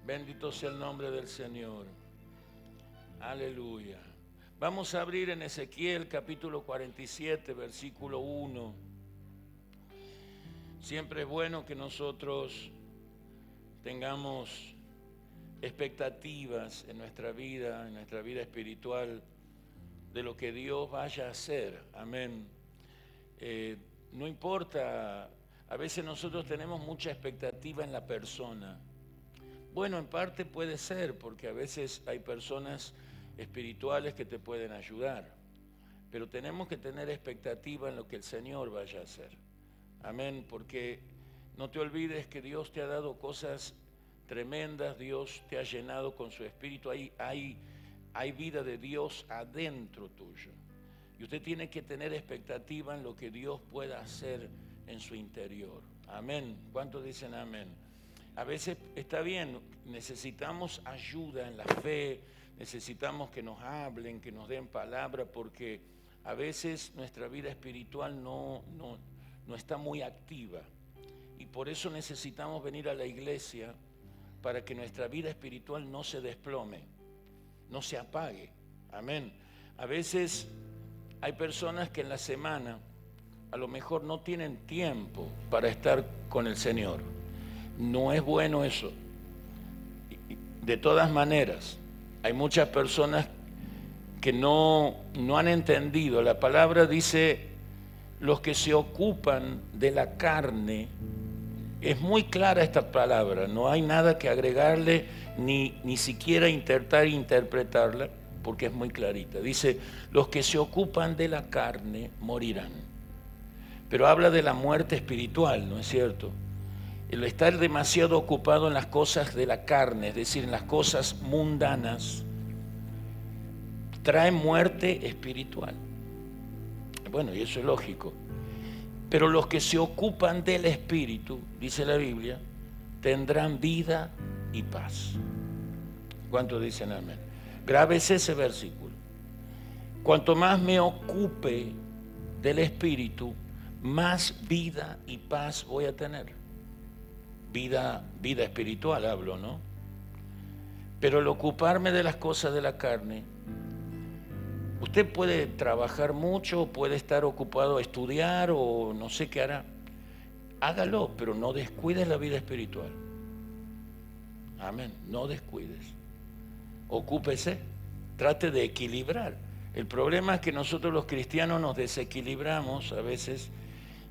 Bendito sea el nombre del Señor. Aleluya. Vamos a abrir en Ezequiel capítulo 47, versículo 1. Siempre es bueno que nosotros tengamos expectativas en nuestra vida espiritual, de lo que Dios vaya a hacer. Amén. No importa, a veces nosotros tenemos mucha expectativa en la persona. Bueno, en parte puede ser, porque a veces hay personas espirituales que te pueden ayudar, pero tenemos que tener expectativa en lo que el Señor vaya a hacer. Amén, porque no te olvides que Dios te ha dado cosas tremendas, Dios te ha llenado con su espíritu, hay vida de Dios adentro tuyo. Y usted tiene que tener expectativa en lo que Dios pueda hacer en su interior. Amén. ¿Cuántos dicen amén? A veces está bien, necesitamos ayuda en la fe, necesitamos que nos hablen, que nos den palabra, porque a veces nuestra vida espiritual no está muy activa. Y por eso necesitamos venir a la iglesia, para que nuestra vida espiritual no se desplome, no se apague. Amén. A veces hay personas que en la semana a lo mejor no tienen tiempo para estar con el Señor. No es bueno eso. De todas maneras, hay muchas personas que no han entendido. La palabra dice, los que se ocupan de la carne. Es muy clara esta palabra, no hay nada que agregarle, ni siquiera intentar interpretarla, porque es muy clarita. Dice, los que se ocupan de la carne morirán. Pero habla de la muerte espiritual, ¿no es cierto? El estar demasiado ocupado en las cosas de la carne, es decir, en las cosas mundanas, trae muerte espiritual. Bueno, y eso es lógico. Pero los que se ocupan del Espíritu, dice la Biblia, tendrán vida y paz. ¿Cuántos dicen amén? Grábese ese versículo. Cuanto más me ocupe del Espíritu, más vida y paz voy a tener. Vida espiritual hablo, ¿no? Pero el ocuparme de las cosas de la carne, usted puede trabajar mucho, puede estar ocupado a estudiar o no sé qué hará. Hágalo, pero no descuides la vida espiritual. Amén, no descuides. Ocúpese, trate de equilibrar. El problema es que nosotros los cristianos nos desequilibramos a veces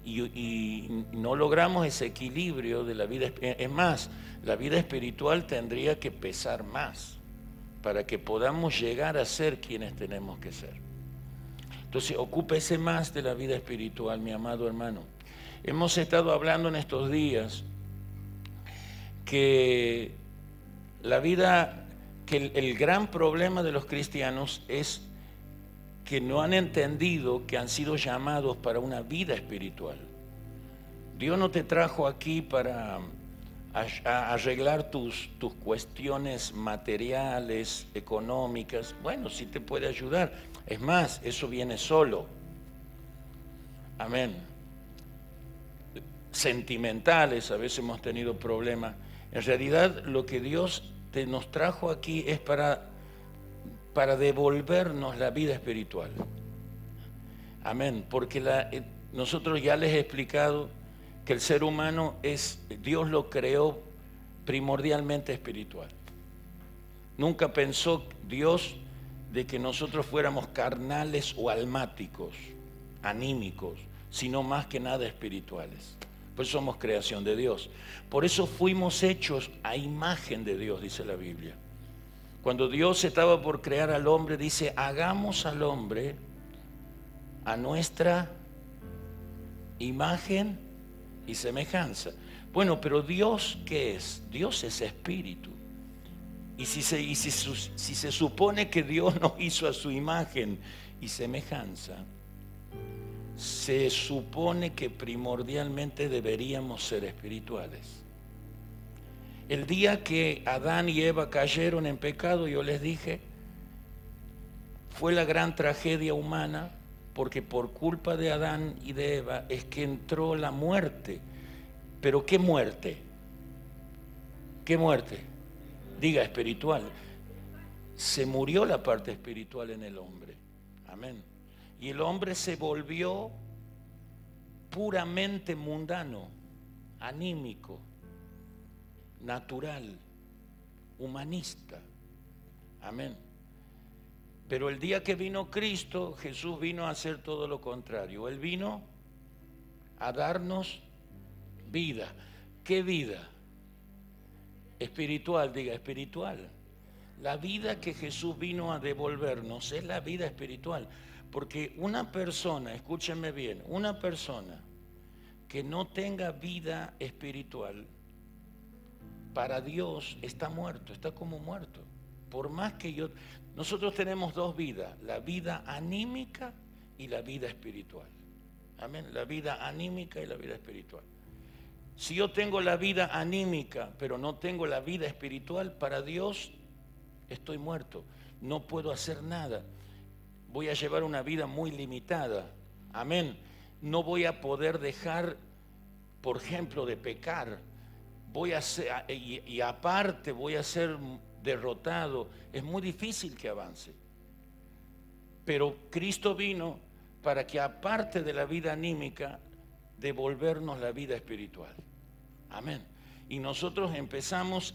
y no logramos ese equilibrio de la vida. Es más, la vida espiritual tendría que pesar más para que podamos llegar a ser quienes tenemos que ser. Entonces, ocúpese más de la vida espiritual, mi amado hermano. Hemos estado hablando en estos días que la vida, que el gran problema de los cristianos es que no han entendido que han sido llamados para una vida espiritual. Dios no te trajo aquí para arreglar tus cuestiones materiales, económicas. Bueno, sí te puede ayudar. Es más, eso viene solo. Amén. Sentimentales, a veces hemos tenido problemas. En realidad, lo que Dios nos trajo aquí es para devolvernos la vida espiritual. Amén. Porque nosotros ya les he explicado que el ser humano Dios lo creó primordialmente espiritual. Nunca pensó Dios de que nosotros fuéramos carnales o almáticos, anímicos, sino más que nada espirituales. Pues somos creación de Dios. Por eso fuimos hechos a imagen de Dios, dice la Biblia. Cuando Dios estaba por crear al hombre, dice, hagamos al hombre a nuestra imagen y semejanza. Bueno, pero Dios, ¿qué es? Dios es espíritu. Y si se supone que Dios nos hizo a su imagen y semejanza, se supone que primordialmente deberíamos ser espirituales. El día que Adán y Eva cayeron en pecado, yo les dije, fue la gran tragedia humana, porque por culpa de Adán y de Eva es que entró la muerte. ¿Pero qué muerte? ¿Qué muerte? Diga espiritual. Se murió la parte espiritual en el hombre. Amén. Y el hombre se volvió puramente mundano, anímico, natural, humanista. Amén. Pero el día que vino Cristo, Jesús vino a hacer todo lo contrario. Él vino a darnos vida. ¿Qué vida? Espiritual, diga espiritual. La vida que Jesús vino a devolvernos es la vida espiritual. Porque una persona, escúchenme bien, una persona que no tenga vida espiritual, para Dios está muerto, está como muerto. Por más que nosotros tenemos dos vidas, la vida anímica y la vida espiritual. Amén, la vida anímica y la vida espiritual. Si yo tengo la vida anímica, pero no tengo la vida espiritual, para Dios estoy muerto, no puedo hacer nada. Voy a llevar una vida muy limitada. Amén. No voy a poder dejar, por ejemplo, de pecar. Voy a ser, y aparte voy a ser derrotado. Es muy difícil que avance. Pero Cristo vino para que, aparte de la vida anímica, devolvernos la vida espiritual. Amén. Y nosotros empezamos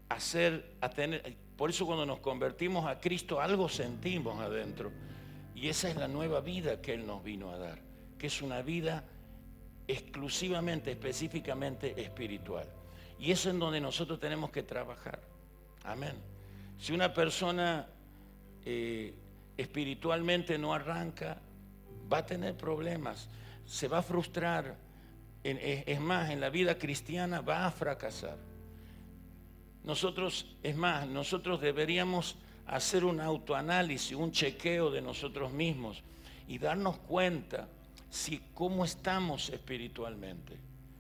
a tener, por eso cuando nos convertimos a Cristo, algo sentimos adentro. Y esa es la nueva vida que Él nos vino a dar, que es una vida exclusivamente, específicamente espiritual. Y eso es en donde nosotros tenemos que trabajar. Amén. Si una persona espiritualmente no arranca, va a tener problemas, se va a frustrar. Es más, en la vida cristiana va a fracasar. Nosotros deberíamos hacer un autoanálisis, un chequeo de nosotros mismos y darnos cuenta cómo estamos espiritualmente.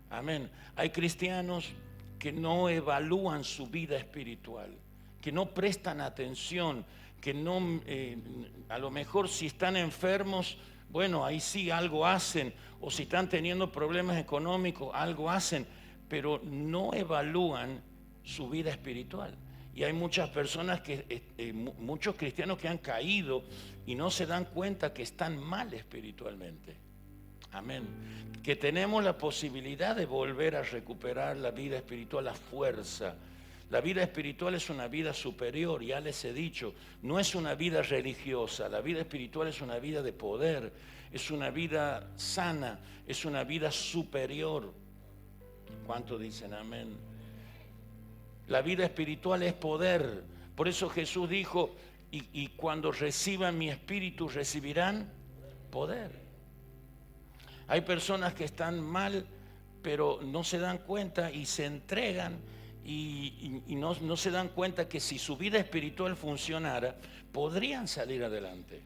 Amén. Hay cristianos que no evalúan su vida espiritual, que no prestan atención, que no, a lo mejor si están enfermos, bueno, ahí sí algo hacen, o si están teniendo problemas económicos, algo hacen, pero no evalúan su vida espiritual. Y hay muchas personas, muchos cristianos que han caído y no se dan cuenta que están mal espiritualmente. Amén. Que tenemos la posibilidad de volver a recuperar la vida espiritual, la fuerza. La vida espiritual es una vida superior, ya les he dicho, no es una vida religiosa, la vida espiritual es una vida de poder, es una vida sana, es una vida superior. ¿Cuántos dicen amén? La vida espiritual es poder. Por eso Jesús dijo, y cuando reciban mi espíritu recibirán poder. Hay personas que están mal, pero no se dan cuenta y se entregan y no se dan cuenta que si su vida espiritual funcionara, podrían salir adelante.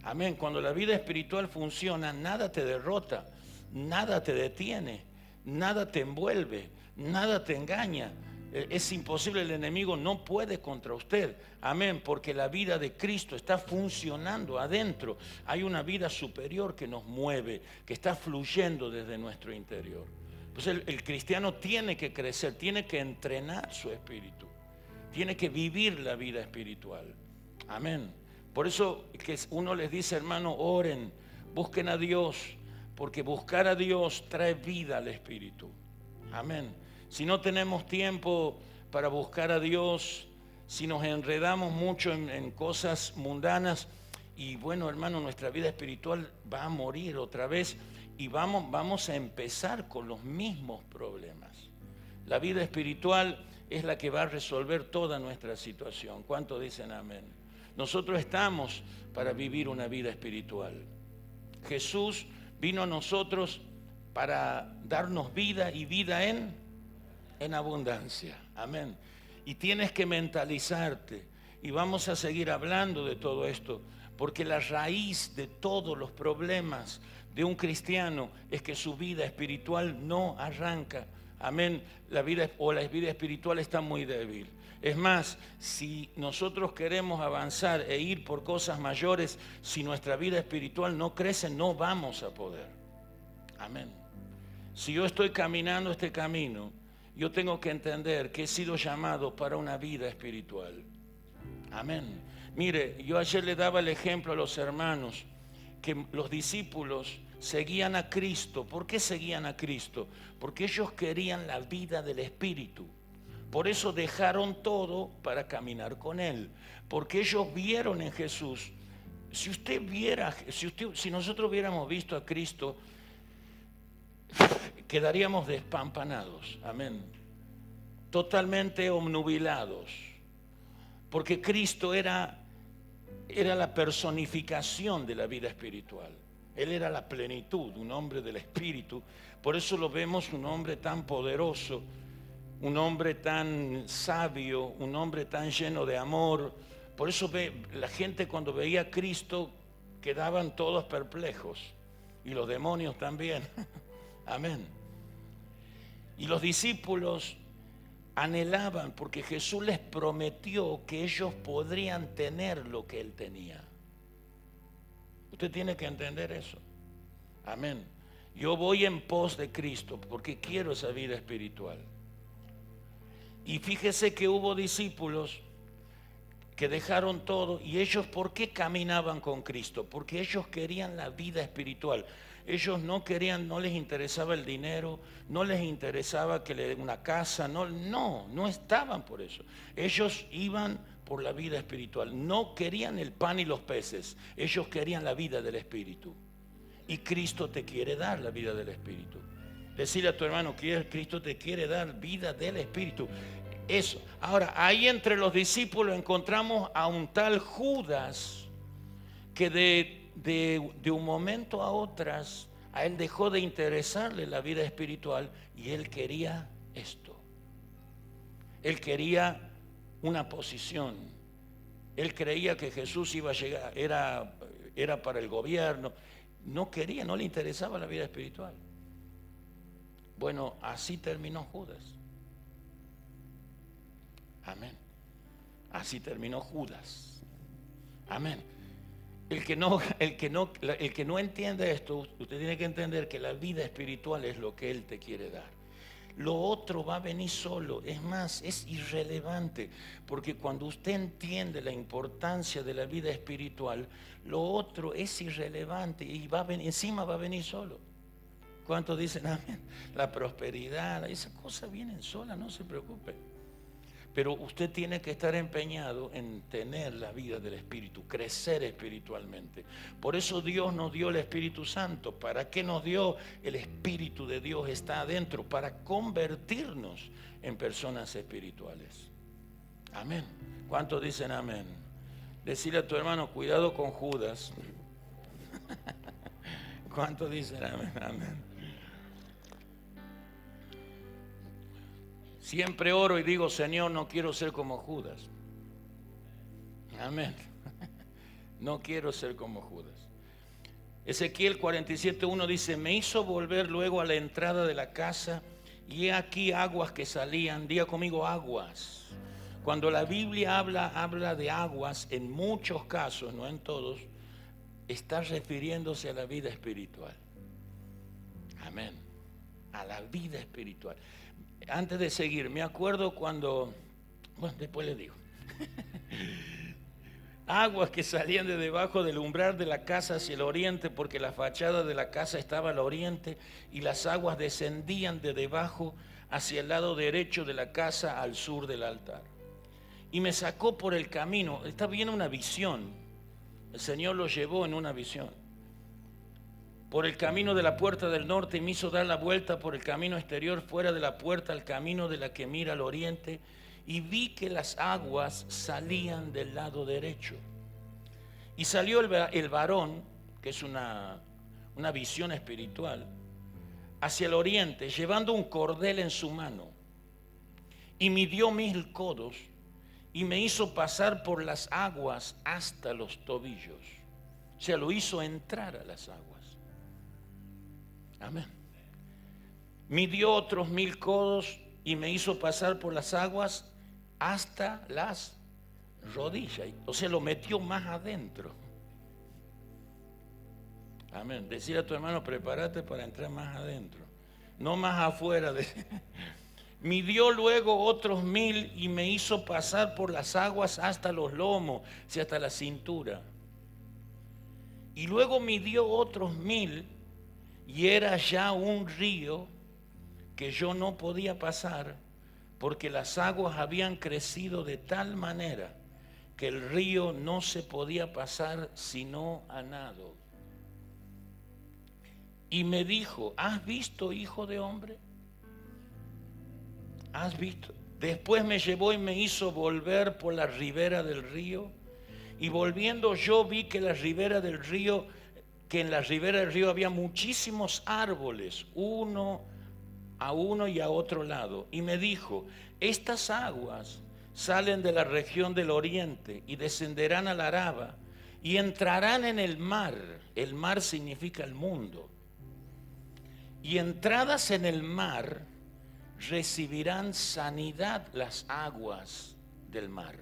Amén. Cuando la vida espiritual funciona, nada te derrota, nada te detiene, nada te envuelve, nada te engaña. Es imposible, el enemigo no puede contra usted. Amén, porque la vida de Cristo está funcionando adentro. Hay una vida superior que nos mueve, que está fluyendo desde nuestro interior. Pues el cristiano tiene que crecer, tiene que entrenar su espíritu, tiene que vivir la vida espiritual. Amén. Por eso que uno les dice, hermano, oren, busquen a Dios, porque buscar a Dios trae vida al espíritu. Amén. Si no tenemos tiempo para buscar a Dios, si nos enredamos mucho en cosas mundanas, y bueno, hermano, nuestra vida espiritual va a morir otra vez y vamos a empezar con los mismos problemas. La vida espiritual es la que va a resolver toda nuestra situación. ¿Cuántos dicen amén? Nosotros estamos para vivir una vida espiritual. Jesús vino a nosotros para darnos vida y vida en abundancia. Amén. Y tienes que mentalizarte. Y vamos a seguir hablando de todo esto, porque la raíz de todos los problemas de un cristiano es que su vida espiritual no arranca. Amén. La vida espiritual está muy débil. Es más, si nosotros queremos avanzar e ir por cosas mayores, si nuestra vida espiritual no crece, no vamos a poder. Amén. Si yo estoy caminando este camino yo tengo que entender que he sido llamado para una vida espiritual. Amén. Mire, yo ayer le daba el ejemplo a los hermanos que los discípulos seguían a Cristo. ¿Por qué seguían a Cristo? Porque ellos querían la vida del Espíritu. Por eso dejaron todo para caminar con Él. Porque ellos vieron en Jesús. Si nosotros hubiéramos visto a Cristo, quedaríamos despampanados. Amén. Totalmente obnubilados. Porque Cristo era la personificación de la vida espiritual. Él era la plenitud, un hombre del Espíritu. Por eso lo vemos un hombre tan poderoso, un hombre tan sabio, un hombre tan lleno de amor. Por eso la gente cuando veía a Cristo quedaban todos perplejos. Y los demonios también. Amén. Y los discípulos anhelaban porque Jesús les prometió que ellos podrían tener lo que Él tenía. Usted tiene que entender eso. Amén. Yo voy en pos de Cristo porque quiero esa vida espiritual. Y fíjese que hubo discípulos que dejaron todo. ¿Y ellos por qué caminaban con Cristo? Porque ellos querían la vida espiritual. Ellos no querían, no les interesaba el dinero, no les interesaba que le den una casa, no estaban por eso. Ellos iban por la vida espiritual. No querían el pan y los peces, ellos querían la vida del Espíritu. Y Cristo te quiere dar la vida del Espíritu. Decirle a tu hermano que Cristo te quiere dar vida del Espíritu. Eso. Ahora, ahí entre los discípulos encontramos a un tal Judas que de un momento a otras a él dejó de interesarle la vida espiritual y él quería esto. Él quería una posición. Él creía que Jesús iba a llegar, era para el gobierno. No quería, no le interesaba la vida espiritual. Bueno, así terminó Judas. Amén. Así terminó Judas. Amén. El que no entiende esto, usted tiene que entender que la vida espiritual es lo que Él te quiere dar. Lo otro va a venir solo. Es más, es irrelevante. Porque cuando usted entiende la importancia de la vida espiritual, lo otro es irrelevante y encima va a venir solo. ¿Cuántos dicen amén? La prosperidad, esas cosas vienen solas, no se preocupe. Pero usted tiene que estar empeñado en tener la vida del Espíritu, crecer espiritualmente. Por eso Dios nos dio el Espíritu Santo. ¿Para qué nos dio? El Espíritu de Dios está adentro, para convertirnos en personas espirituales. Amén. ¿Cuántos dicen amén? Decirle a tu hermano, cuidado con Judas. ¿Cuántos dicen amén? Amén. Siempre oro y digo, Señor, no quiero ser como Judas. Amén. No quiero ser como Judas. Ezequiel 47:1 dice, me hizo volver luego a la entrada de la casa y he aquí aguas que salían. Diga conmigo, aguas. Cuando la Biblia habla de aguas, en muchos casos, no en todos, está refiriéndose a la vida espiritual. Amén. A la vida espiritual. Antes de seguir, me acuerdo cuando, bueno, después les digo, aguas que salían de debajo del umbral de la casa hacia el oriente, porque la fachada de la casa estaba al oriente, y las aguas descendían de debajo hacia el lado derecho de la casa al sur del altar. Y me sacó por el camino, está bien una visión, el Señor lo llevó en una visión. Por el camino de la puerta del norte y me hizo dar la vuelta por el camino exterior fuera de la puerta al camino de la que mira al oriente y vi que las aguas salían del lado derecho. Y salió el varón, que es una visión espiritual, hacia el oriente llevando un cordel en su mano y midió 1000 codos y me hizo pasar por las aguas hasta los tobillos. O sea, lo hizo entrar a las aguas. Amén. Midió otros 1000 codos y me hizo pasar por las aguas hasta las rodillas. O sea, lo metió más adentro. Amén. Decir a tu hermano, prepárate para entrar más adentro. No más afuera. Midió luego otros 1000 y me hizo pasar por las aguas hasta los lomos, y hasta la cintura. Y luego midió otros 1000 y era ya un río que yo no podía pasar, porque las aguas habían crecido de tal manera que el río no se podía pasar sino a nado. Y me dijo, ¿has visto, hijo de hombre? ¿Has visto? Después me llevó y me hizo volver por la ribera del río. Y volviendo yo vi que en la ribera del río había muchísimos árboles, uno a uno y a otro lado. Y me dijo, estas aguas salen de la región del oriente y descenderán al Araba y entrarán en el mar. El mar significa el mundo. Y entradas en el mar recibirán sanidad las aguas del mar.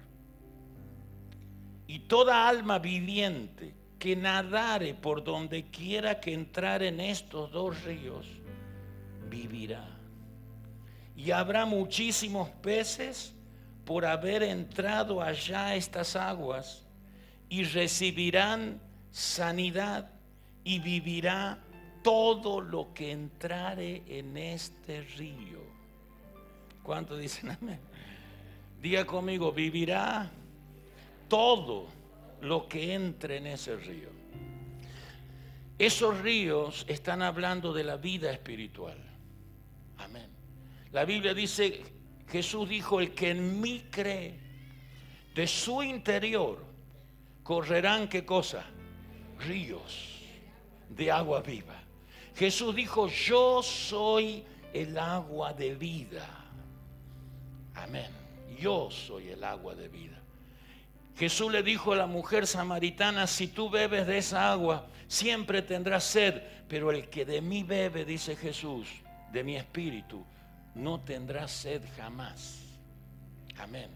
Y toda alma viviente que nadare por donde quiera que entrar en estos dos ríos, vivirá. Y habrá muchísimos peces por haber entrado allá estas aguas, y recibirán sanidad, y vivirá todo lo que entrare en este río. ¿Cuántos dicen amén? Diga conmigo, vivirá todo lo que entre en ese río. Esos ríos están hablando de la vida espiritual. Amén. La Biblia dice, Jesús dijo, el que en mí cree, de su interior correrán, ¿qué cosa? Ríos de agua viva. Jesús dijo, yo soy el agua de vida. Amén. Yo soy el agua de vida. Jesús le dijo a la mujer samaritana, si tú bebes de esa agua, siempre tendrás sed, pero el que de mí bebe, dice Jesús, de mi espíritu, no tendrá sed jamás. Amén.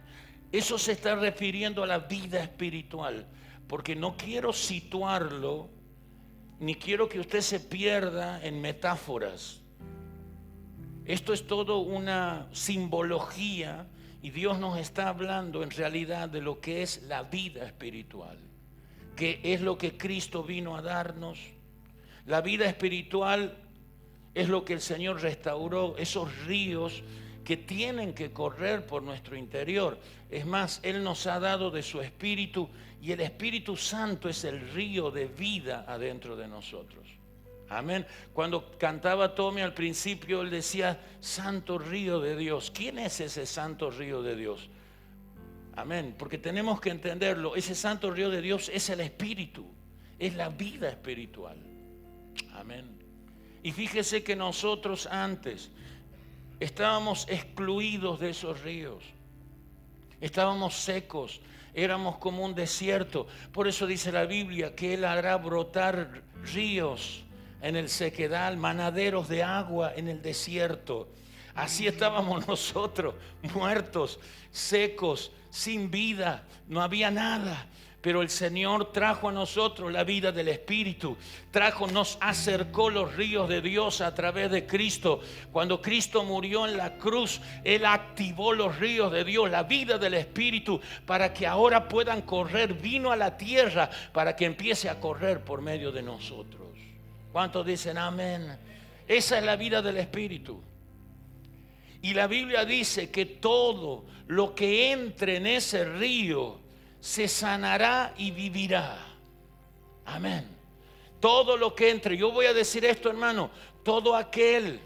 Eso se está refiriendo a la vida espiritual, porque no quiero situarlo, ni quiero que usted se pierda en metáforas. Esto es todo una simbología, y Dios nos está hablando en realidad de lo que es la vida espiritual, que es lo que Cristo vino a darnos. La vida espiritual es lo que el Señor restauró, esos ríos que tienen que correr por nuestro interior. Es más, Él nos ha dado de su Espíritu, y el Espíritu Santo es el río de vida adentro de nosotros. Amén. Cuando cantaba Tommy al principio, él decía, Santo Río de Dios. ¿Quién es ese Santo Río de Dios? Amén. Porque tenemos que entenderlo. Ese Santo Río de Dios es el Espíritu, es la vida espiritual. Amén. Y fíjese que nosotros antes estábamos excluidos de esos ríos. Estábamos secos, éramos como un desierto. Por eso dice la Biblia que Él hará brotar ríos en el sequedal, manaderos de agua en el desierto. Así estábamos nosotros, muertos, secos, sin vida, no había nada. Pero el Señor trajo a nosotros la vida del Espíritu, nos acercó los ríos de Dios a través de Cristo. Cuando Cristo murió en la cruz, Él activó los ríos de Dios, la vida del Espíritu, para que ahora puedan correr. Vino a la tierra para que empiece a correr por medio de nosotros. ¿Cuántos dicen amén? Esa es la vida del Espíritu. Y la Biblia dice que todo lo que entre en ese río se sanará y vivirá. Amén. Todo lo que entre. Yo voy a decir esto, hermano. Todo aquel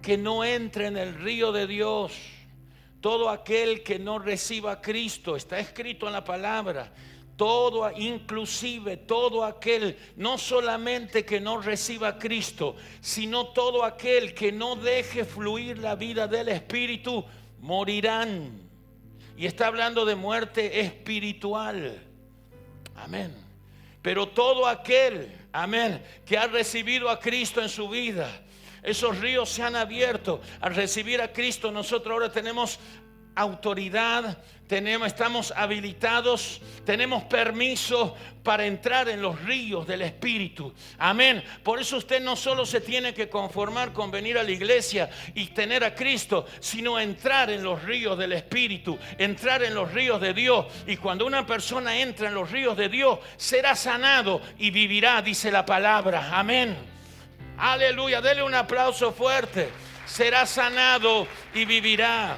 que no entre en el río de Dios, todo aquel que no reciba a Cristo, está escrito en la palabra, todo, inclusive todo aquel, no solamente que no reciba a Cristo, sino todo aquel que no deje fluir la vida del Espíritu, morirán. Y está hablando de muerte espiritual. Amén. Pero todo aquel, amén, que ha recibido a Cristo en su vida, esos ríos se han abierto. Al recibir a Cristo, nosotros ahora tenemos autoridad, estamos habilitados, tenemos permiso para entrar en los ríos del Espíritu. Amén. Por eso usted no solo se tiene que conformar con venir a la iglesia y tener a Cristo, sino entrar en los ríos del Espíritu, entrar en los ríos de Dios. Y cuando una persona entra en los ríos de Dios, será sanado y vivirá, dice la palabra. Amén. Aleluya. Dele un aplauso fuerte. Será sanado y vivirá.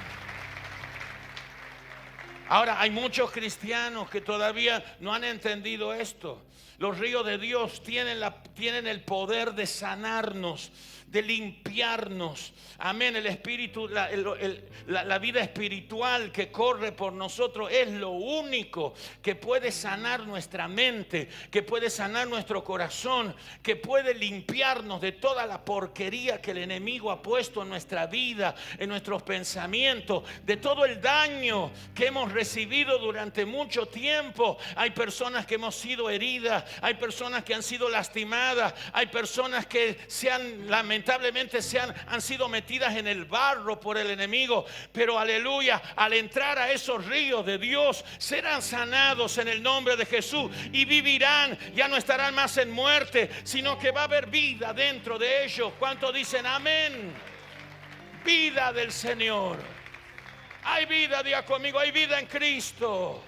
Ahora, hay muchos cristianos que todavía no han entendido esto. Los ríos de Dios tienen el poder de sanarnos, de limpiarnos. Amén. El espíritu, la vida espiritual que corre por nosotros es lo único que puede sanar nuestra mente, que puede sanar nuestro corazón, que puede limpiarnos de toda la porquería que el enemigo ha puesto en nuestra vida, en nuestros pensamientos, de todo el daño que hemos recibido durante mucho tiempo. Hay personas que hemos sido heridas, hay personas que han sido lastimadas, hay personas que lamentablemente han sido metidas en el barro por el enemigo, pero aleluya, al entrar a esos ríos de Dios serán sanados en el nombre de Jesús y vivirán. Ya no estarán más en muerte, sino que va a haber vida dentro de ellos. ¿Cuántos dicen amén? Vida del Señor. Hay vida, diga conmigo, hay vida en Cristo.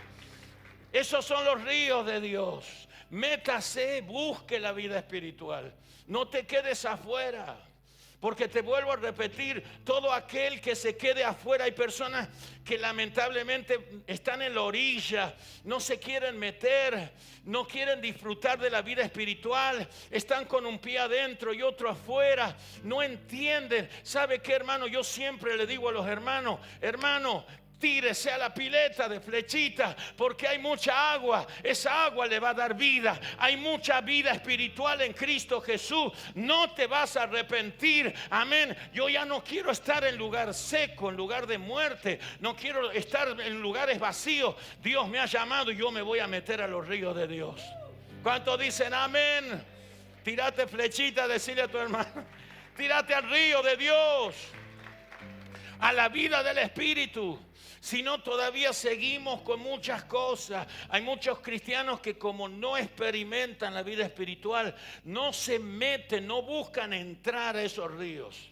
Esos son los ríos de Dios. Métase, busque la vida espiritual. No te quedes afuera. Porque te vuelvo a repetir, todo aquel que se quede afuera, hay personas que lamentablemente están en la orilla, no se quieren meter, no quieren disfrutar de la vida espiritual, están con un pie adentro y otro afuera, no entienden. ¿Sabe qué, hermano? Yo siempre le digo a los hermanos, hermano, tírese a la pileta de Flechita, porque hay mucha agua. Esa agua le va a dar vida. Hay mucha vida espiritual en Cristo Jesús. No te vas a arrepentir. Amén. Yo ya no quiero estar en lugar seco, en lugar de muerte. No quiero estar en lugares vacíos. Dios me ha llamado y yo me voy a meter a los ríos de Dios. ¿Cuántos dicen amén? Tírate, Flechita, decirle a tu hermano, tírate al río de Dios, a la vida del Espíritu. Si no, todavía seguimos con muchas cosas. Hay muchos cristianos que, como no experimentan la vida espiritual, no se meten, no buscan entrar a esos ríos.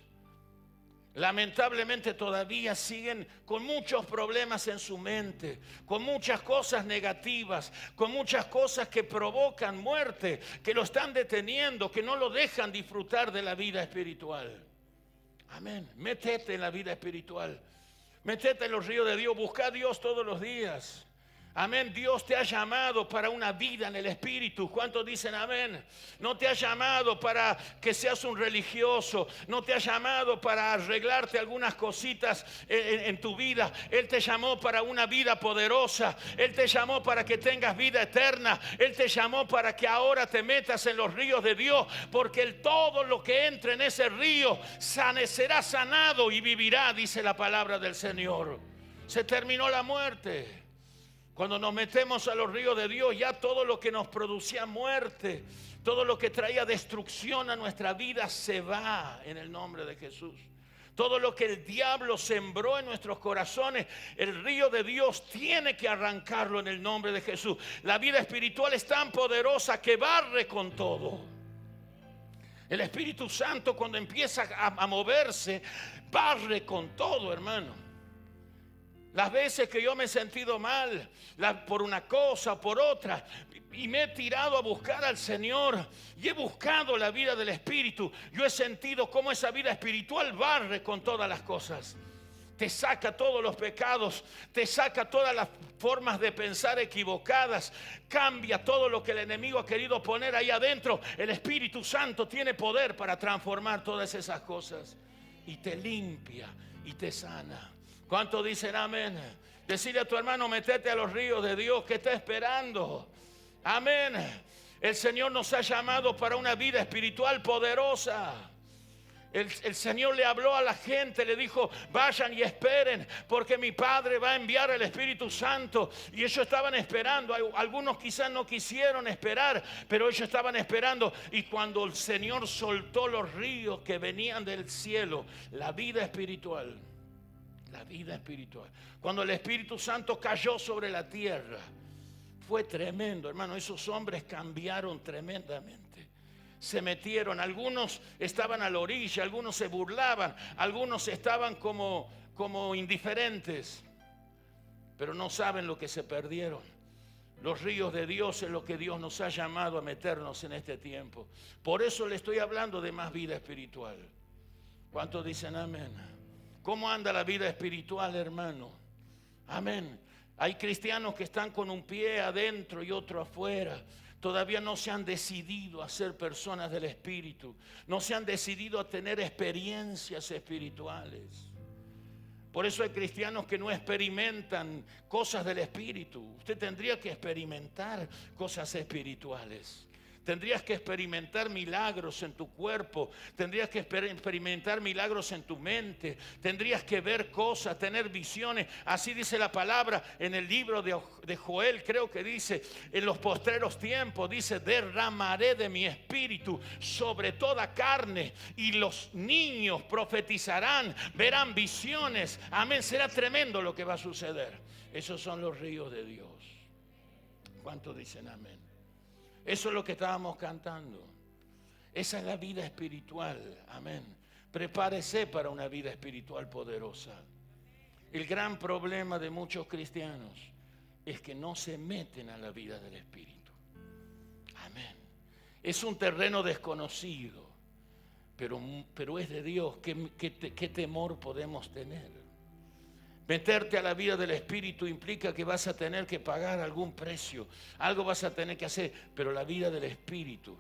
Lamentablemente todavía siguen con muchos problemas en su mente, con muchas cosas negativas, con muchas cosas que provocan muerte, que lo están deteniendo, que no lo dejan disfrutar de la vida espiritual. Amén. Métete en la vida espiritual. Métete en los ríos de Dios. Busca a Dios todos los días. Amén. Dios te ha llamado para una vida en el Espíritu. ¿Cuántos dicen amén? No te ha llamado para que seas un religioso. No te ha llamado para arreglarte algunas cositas en tu vida. Él te llamó para una vida poderosa. Él te llamó para que tengas vida eterna. Él te llamó para que ahora te metas en los ríos de Dios. Porque todo lo que entre en ese río será sanado y vivirá, dice la palabra del Señor. Se terminó la muerte. Cuando nos metemos a los ríos de Dios, ya todo lo que nos producía muerte, todo lo que traía destrucción a nuestra vida se va en el nombre de Jesús. Todo lo que el diablo sembró en nuestros corazones, el río de Dios tiene que arrancarlo en el nombre de Jesús. La vida espiritual es tan poderosa que barre con todo. El Espíritu Santo, cuando empieza a moverse, barre con todo, hermano. Las veces que yo me he sentido mal por una cosa, por otra, y me he tirado a buscar al Señor y he buscado la vida del Espíritu, yo he sentido cómo esa vida espiritual barre con todas las cosas. Te saca todos los pecados, te saca todas las formas de pensar equivocadas, cambia todo lo que el enemigo ha querido poner ahí adentro. El Espíritu Santo tiene poder para transformar todas esas cosas y te limpia y te sana. ¿Cuántos dicen amén? Decirle a tu hermano, métete a los ríos de Dios, que está esperando. Amén. El Señor nos ha llamado para una vida espiritual poderosa. El Señor le habló a la gente, le dijo, vayan y esperen, porque mi Padre va a enviar el Espíritu Santo. Y ellos estaban esperando. Algunos quizás no quisieron esperar, pero ellos estaban esperando. Y cuando el Señor soltó los ríos que venían del cielo, la vida espiritual, La vida espiritual. Cuando el Espíritu Santo cayó sobre la tierra, fue tremendo, hermano. Esos hombres cambiaron tremendamente. Se metieron, algunos estaban a la orilla, algunos se burlaban, algunos estaban como indiferentes, pero no saben lo que se perdieron. Los ríos de Dios es lo que Dios nos ha llamado a meternos en este tiempo. Por eso le estoy hablando de más vida espiritual. ¿Cuántos dicen amén? ¿Cómo anda la vida espiritual, hermano? Amén. Hay cristianos que están con un pie adentro y otro afuera. Todavía no se han decidido a ser personas del Espíritu. No se han decidido a tener experiencias espirituales. Por eso hay cristianos que no experimentan cosas del Espíritu. Usted tendría que experimentar cosas espirituales. Tendrías que experimentar milagros en tu cuerpo. Tendrías que experimentar milagros en tu mente. Tendrías que ver cosas, tener visiones. Así dice la palabra en el libro de Joel. Creo que dice, en los postreros tiempos, dice, derramaré de mi espíritu sobre toda carne. Y los niños profetizarán, verán visiones. Amén, será tremendo lo que va a suceder. Esos son los ríos de Dios. ¿Cuántos dicen amén? Eso es lo que estábamos cantando. Esa es la vida espiritual. Amén. Prepárese para una vida espiritual poderosa. El gran problema de muchos cristianos es que no se meten a la vida del Espíritu. Amén. Es un terreno desconocido, pero es de Dios. ¿Qué temor podemos tener? Meterte a la vida del Espíritu implica que vas a tener que pagar algún precio, algo vas a tener que hacer, pero la vida del Espíritu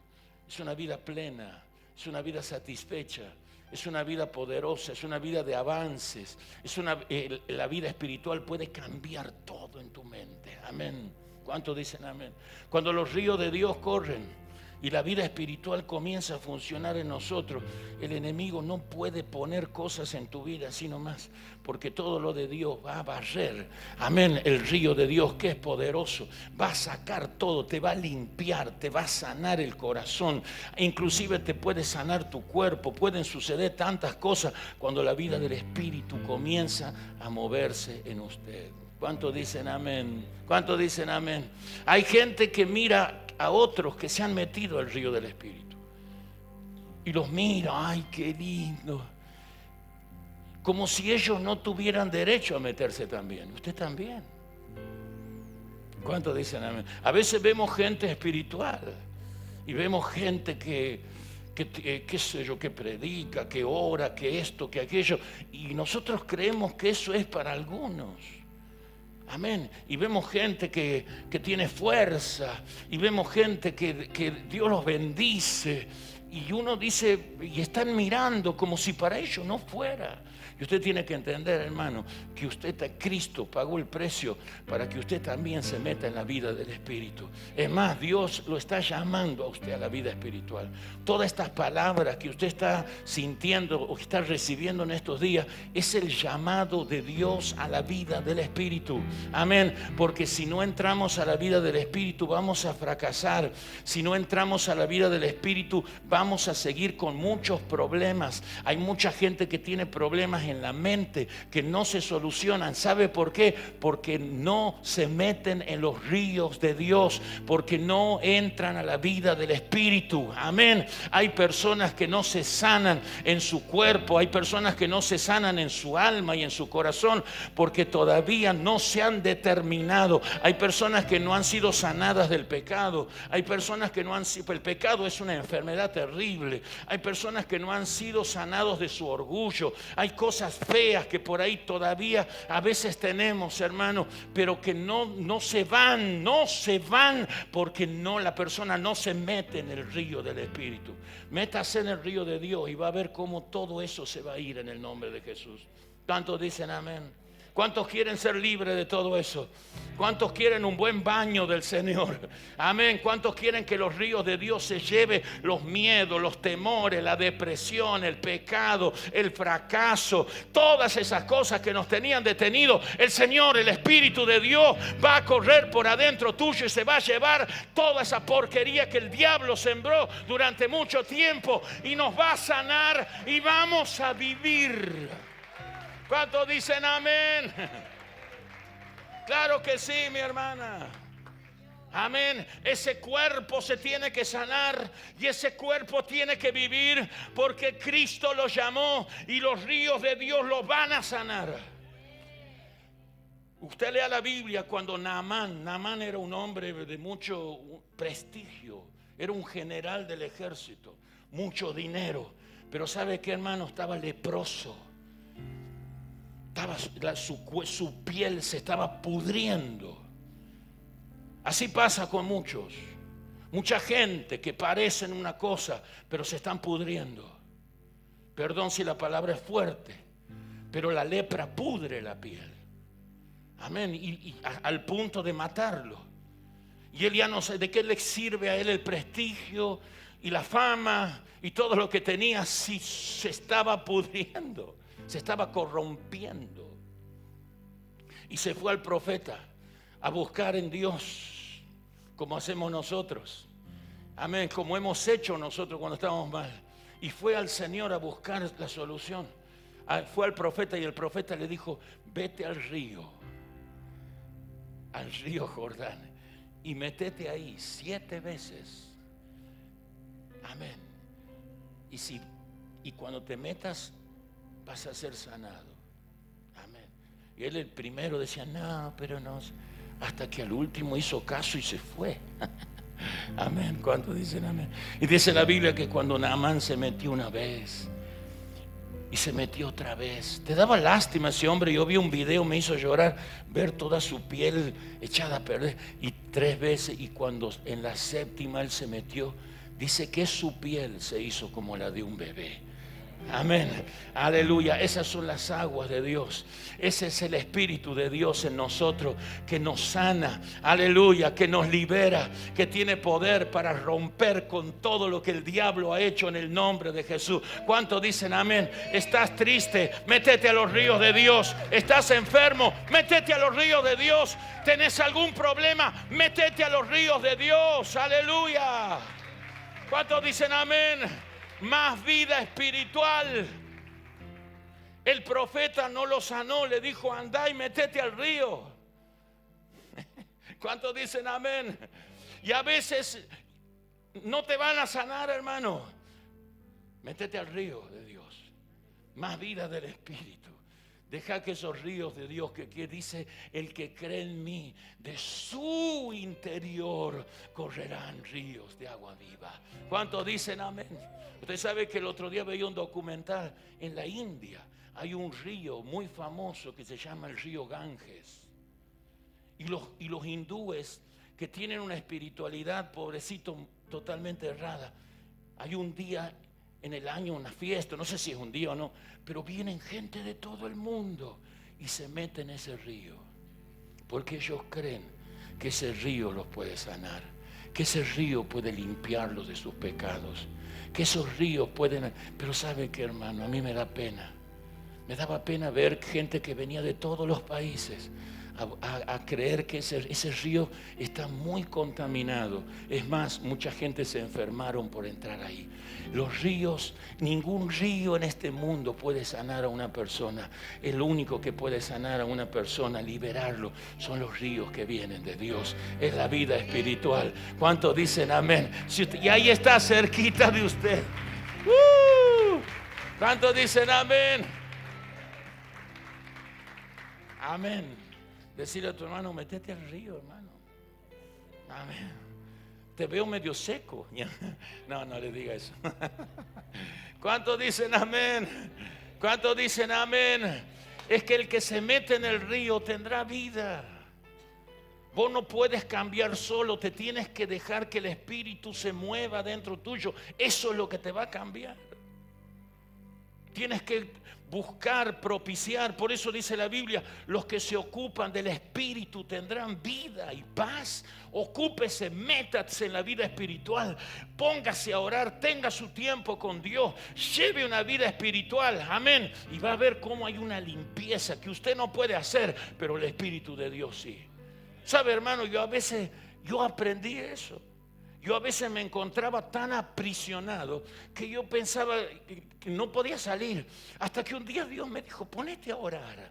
es una vida plena, es una vida satisfecha, es una vida poderosa, es una vida de avances, la vida espiritual puede cambiar todo en tu mente. Amén. ¿Cuántos dicen amén? Cuando los ríos de Dios corren y la vida espiritual comienza a funcionar en nosotros, el enemigo no puede poner cosas en tu vida así nomás, porque todo lo de Dios va a barrer, amén, el río de Dios que es poderoso, va a sacar todo, te va a limpiar, te va a sanar el corazón, inclusive te puede sanar tu cuerpo. Pueden suceder tantas cosas cuando la vida del Espíritu comienza a moverse en usted. ¿Cuántos dicen amén? ¿Cuántos dicen amén? Hay gente que mira a otros que se han metido al río del Espíritu y los mira, ay, qué lindo, como si ellos no tuvieran derecho a meterse también. Usted también. ¿Cuántos dicen amén? A veces vemos gente espiritual y vemos gente que qué sé yo, que predica, que ora, que esto, que aquello, y nosotros creemos que eso es para algunos. Amén. Y vemos gente que tiene fuerza, y vemos gente que Dios los bendice, y uno dice, y están mirando como si para ellos no fuera. Y usted tiene que entender, hermano, que Cristo pagó el precio para que usted también se meta en la vida del Espíritu. Es más, Dios lo está llamando a usted a la vida espiritual. Todas estas palabras que usted está sintiendo o que está recibiendo en estos días es el llamado de Dios a la vida del Espíritu. Amén. Porque si no entramos a la vida del Espíritu vamos a fracasar. Si no entramos a la vida del Espíritu vamos a seguir con muchos problemas. Hay mucha gente que tiene problemas en la mente que no se solucionan. ¿Sabe por qué? Porque no se meten en los ríos de Dios, porque no entran a la vida del Espíritu. Amén. Hay personas que no se sanan en su cuerpo, hay personas que no se sanan en su alma y en su corazón porque todavía no se han determinado. Hay personas que no han sido sanadas del pecado. Hay personas que no han sido, el pecado es una enfermedad terrible. Hay personas que no han sido sanados de su orgullo. Hay cosas feas que por ahí todavía a veces tenemos, hermano, pero que no se van porque la persona no se mete en el río del Espíritu. Métase en el río de Dios y va a ver cómo todo eso se va a ir en el nombre de Jesús. ¿Cuántos dicen amén? ¿Cuántos quieren ser libres de todo eso? ¿Cuántos quieren un buen baño del Señor? Amén. ¿Cuántos quieren que los ríos de Dios se lleven los miedos, los temores, la depresión, el pecado, el fracaso, todas esas cosas que nos tenían detenidos? El Señor, el Espíritu de Dios va a correr por adentro tuyo y se va a llevar toda esa porquería que el diablo sembró durante mucho tiempo y nos va a sanar y vamos a vivir ¿Cuántos dicen amén? Claro que sí, mi hermana. Amén. Ese cuerpo se tiene que sanar y ese cuerpo tiene que vivir porque Cristo lo llamó y los ríos de Dios lo van a sanar. Usted lea la Biblia cuando Naamán era un hombre de mucho prestigio, era un general del ejército, mucho dinero, pero ¿sabe qué, hermano? Estaba leproso. Su piel se estaba pudriendo. Así pasa con mucha gente que parecen una cosa, pero se están pudriendo. Perdón si la palabra es fuerte, pero la lepra pudre la piel. Amén. Y al punto de matarlo. Y él ya no sé de qué le sirve a él el prestigio y la fama y todo lo que tenía, si se estaba pudriendo, se estaba corrompiendo. Y se fue al profeta a buscar en Dios, como hacemos nosotros. Amén, como hemos hecho nosotros cuando estábamos mal. Y fue al Señor a buscar la solución. Fue al profeta y el profeta le dijo: vete al río Jordán, y métete ahí 7 veces. Amén. Y cuando te metas vas a ser sanado. Amén. Y él el primero decía: no, pero no. Hasta que al último hizo caso y se fue. Amén. ¿Cuántos dicen amén? Y dice la Biblia que cuando Naamán se metió una vez y se metió otra vez, te daba lástima ese hombre. Yo vi un video, me hizo llorar ver toda su piel echada a perder. Y 3 veces, y cuando en la 7ª él se metió, dice que su piel se hizo como la de un bebé. Amén, aleluya. Esas son las aguas de Dios. Ese es el Espíritu de Dios en nosotros, que nos sana, aleluya, que nos libera, que tiene poder para romper con todo lo que el diablo ha hecho en el nombre de Jesús. ¿Cuántos dicen amén? Estás triste, métete a los ríos de Dios. Estás enfermo, métete a los ríos de Dios. ¿Tenés algún problema? Métete a los ríos de Dios, aleluya. ¿Cuántos dicen amén? Más vida espiritual. El profeta no lo sanó, le dijo: andá y métete al río. ¿Cuántos dicen amén? Y a veces no te van a sanar, hermano. Métete al río de Dios. Más vida del Espíritu. Deja que esos ríos de Dios que dice: el que cree en mí, de su interior correrán ríos de agua viva. ¿Cuántos dicen amén? Usted sabe que el otro día veía un documental en la India. Hay un río muy famoso que se llama el río Ganges. Y los hindúes, que tienen una espiritualidad, pobrecito, totalmente errada. Hay un día en el año, una fiesta, no sé si es un día o no, pero vienen gente de todo el mundo y se meten en ese río, porque ellos creen que ese río los puede sanar, que ese río puede limpiarlos de sus pecados, que esos ríos pueden. Pero ¿sabe qué, hermano? A mí me da pena. Me daba pena ver gente que venía de todos los países a creer que ese río está muy contaminado. Es más, mucha gente se enfermaron por entrar ahí. Los ríos, ningún río en este mundo puede sanar a una persona. El único que puede sanar a una persona, liberarlo, son los ríos que vienen de Dios. Es la vida espiritual. ¿Cuántos dicen amén? Y ahí está, cerquita de usted. ¿Cuántos dicen amén? Amén. Decirle a tu hermano: métete al río, hermano. Amén. Te veo medio seco. No le diga eso. ¿Cuántos dicen amén? ¿Cuántos dicen amén? Es que el que se mete en el río tendrá vida. Vos no puedes cambiar solo, te tienes que dejar que el Espíritu se mueva dentro tuyo. Eso es lo que te va a cambiar. Tienes que buscar, propiciar. Por eso dice la Biblia: los que se ocupan del Espíritu tendrán vida y paz. Ocúpese, métase en la vida espiritual, póngase a orar, tenga su tiempo con Dios, lleve una vida espiritual, amén. Y va a ver cómo hay una limpieza que usted no puede hacer, pero el Espíritu de Dios sí. ¿Sabe, hermano? Yo aprendí eso. Yo a veces me encontraba tan aprisionado que yo pensaba que no podía salir. Hasta que un día Dios me dijo, ponete a orar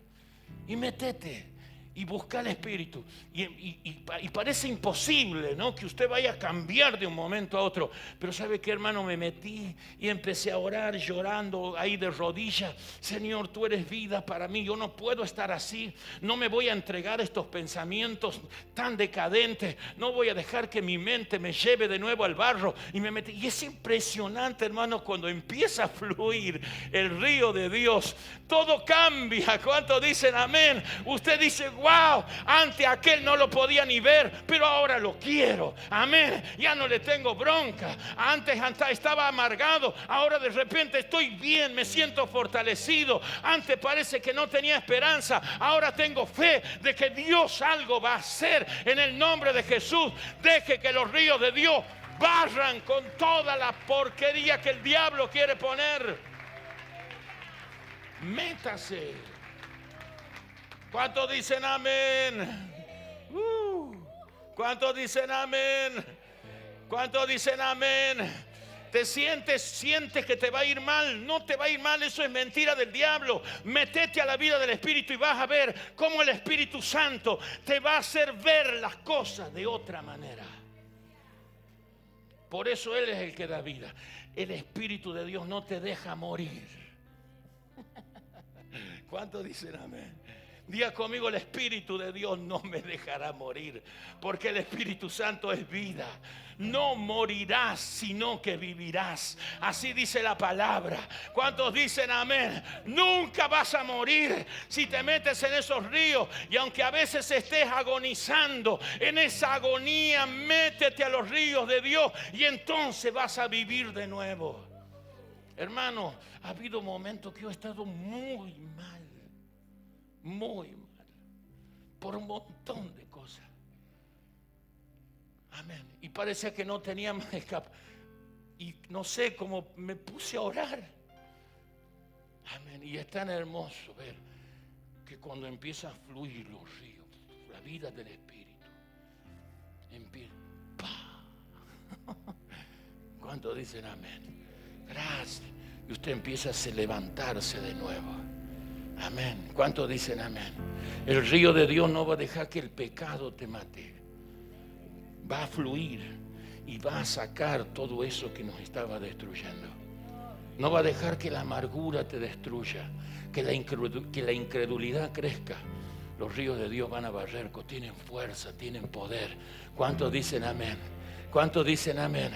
y métete y busca el Espíritu. Y parece imposible, ¿no?, que usted vaya a cambiar de un momento a otro. Pero ¿sabe qué, hermano? Me metí y empecé a orar llorando ahí de rodillas. Señor, tú eres vida para mí. Yo no puedo estar así. No me voy a entregar a estos pensamientos tan decadentes. No voy a dejar que mi mente me lleve de nuevo al barro. Y me metí. Y es impresionante, hermano, cuando empieza a fluir el río de Dios. Todo cambia. ¿Cuántos dicen amén? Usted dice, wow, antes aquel no lo podía ni ver, pero ahora lo quiero. Amén. Ya no le tengo bronca. Antes estaba amargado, ahora de repente estoy bien, me siento fortalecido. Antes parece que no tenía esperanza, ahora tengo fe de que Dios algo va a hacer en el nombre de Jesús. Deje que los ríos de Dios barran con toda la porquería que el diablo quiere poner. Métase. ¿Cuántos dicen amén? ¿Cuántos dicen amén? ¿Cuántos dicen amén? Te sientes que te va a ir mal. No te va a ir mal, eso es mentira del diablo. Métete a la vida del Espíritu y vas a ver cómo el Espíritu Santo te va a hacer ver las cosas de otra manera. Por eso Él es el que da vida. El Espíritu de Dios no te deja morir. ¿Cuántos dicen amén? Diga conmigo, el Espíritu de Dios no me dejará morir, porque el Espíritu Santo es vida. No morirás, sino que vivirás. Así dice la palabra. ¿Cuántos dicen amén? Nunca vas a morir si te metes en esos ríos. Y aunque a veces estés agonizando, en esa agonía métete a los ríos de Dios y entonces vas a vivir de nuevo. Hermano, ha habido momentos que yo he estado muy mal, por un montón de cosas. Amén. Y parecía que no tenía más escape. Y no sé cómo me puse a orar. Amén. Y es tan hermoso ver que cuando empieza a fluir los ríos, la vida del Espíritu, empieza. ¿Cuántos dicen amén? Gracias. Y usted empieza a levantarse de nuevo. Amén. ¿Cuántos dicen amén? El río de Dios no va a dejar que el pecado te mate. Va a fluir y va a sacar todo eso que nos estaba destruyendo. No va a dejar que la amargura te destruya, que la incredulidad crezca. Los ríos de Dios van a barrer, tienen fuerza, tienen poder. ¿Cuántos dicen amén? ¿Cuántos dicen amén?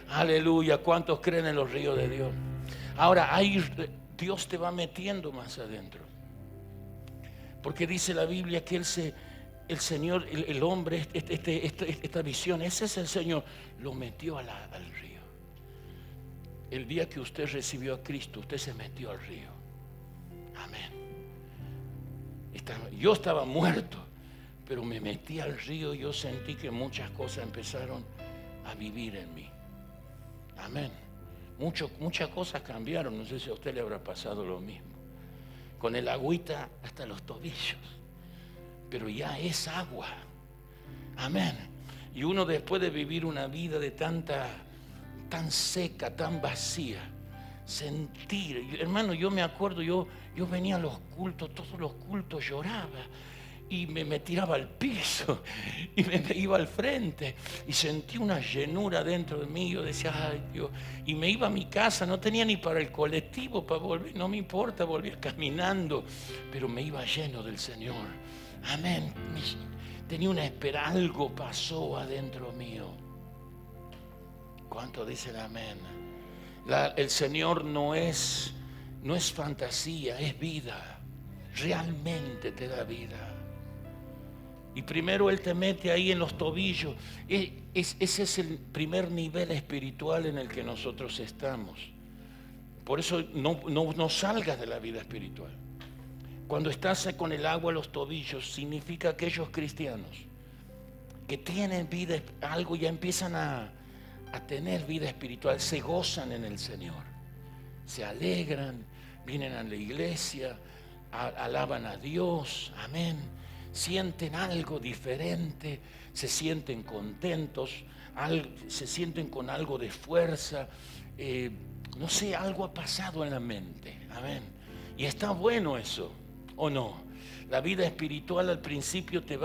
Aleluya. ¿Cuántos creen en los ríos de Dios? Ahora, ahí Dios te va metiendo más adentro. Porque dice la Biblia que el Señor, el hombre, esta visión, ese es el Señor, lo metió al río. El día que usted recibió a Cristo, usted se metió al río. Amén. Yo estaba muerto, pero me metí al río y yo sentí que muchas cosas empezaron a vivir en mí. Amén. Muchas cosas cambiaron. No sé si a usted le habrá pasado lo mismo. Con el agüita hasta los tobillos. Pero ya es agua. Amén. Y uno, después de vivir una vida de tan seca, tan vacía, sentir. Hermano, yo me acuerdo, yo venía a los cultos, todos los cultos lloraba. Y me tiraba al piso y me iba al frente y sentí una llenura dentro de mí. Yo decía, ay Dios, y me iba a mi casa, no tenía ni para el colectivo para volver, no me importa, volvía caminando, pero me iba lleno del Señor. Amén. Tenía una esperanza, algo pasó adentro mío. ¿Cuántos dicen amén? El Señor no es fantasía, es vida. Realmente te da vida. Y primero Él te mete ahí en los tobillos. Ese es el primer nivel espiritual en el que nosotros estamos. Por eso no salgas de la vida espiritual. Cuando estás con el agua a los tobillos, significa que aquellos cristianos que tienen vida, algo ya empiezan a tener vida espiritual, se gozan en el Señor, se alegran, vienen a la iglesia, alaban a Dios, amén. Sienten algo diferente, se sienten contentos. se sienten con algo de fuerza, no sé, algo ha pasado en la mente, amén. Y está bueno eso, ¿o no? La vida espiritual al principio te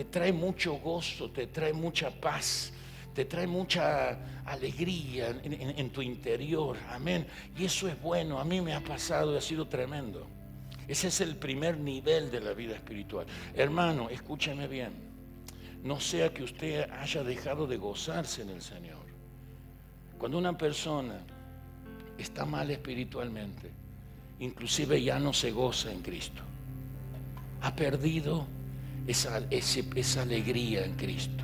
trae mucho gozo, te trae mucha paz, te trae mucha alegría en tu interior, amén. Y eso es bueno, a mí me ha pasado y ha sido tremendo. Ese es el primer nivel de la vida espiritual. Hermano, escúcheme bien, no sea que usted haya dejado de gozarse en el Señor. Cuando una persona está mal espiritualmente, inclusive ya no se goza en Cristo, ha perdido esa alegría en Cristo.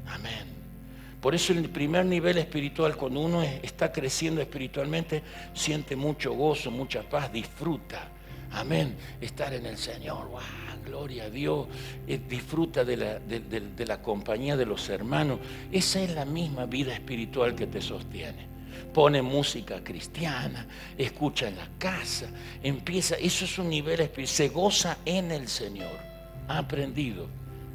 Amén. Por eso el primer nivel espiritual, cuando uno está creciendo espiritualmente, siente mucho gozo, mucha paz, disfruta. Amén. Estar en el Señor, ¡wow! Gloria a Dios. Disfruta de la compañía de los hermanos. Esa es la misma vida espiritual que te sostiene. Pone música cristiana, escucha en la casa, eso es un nivel espiritual, se goza en el Señor, ha aprendido,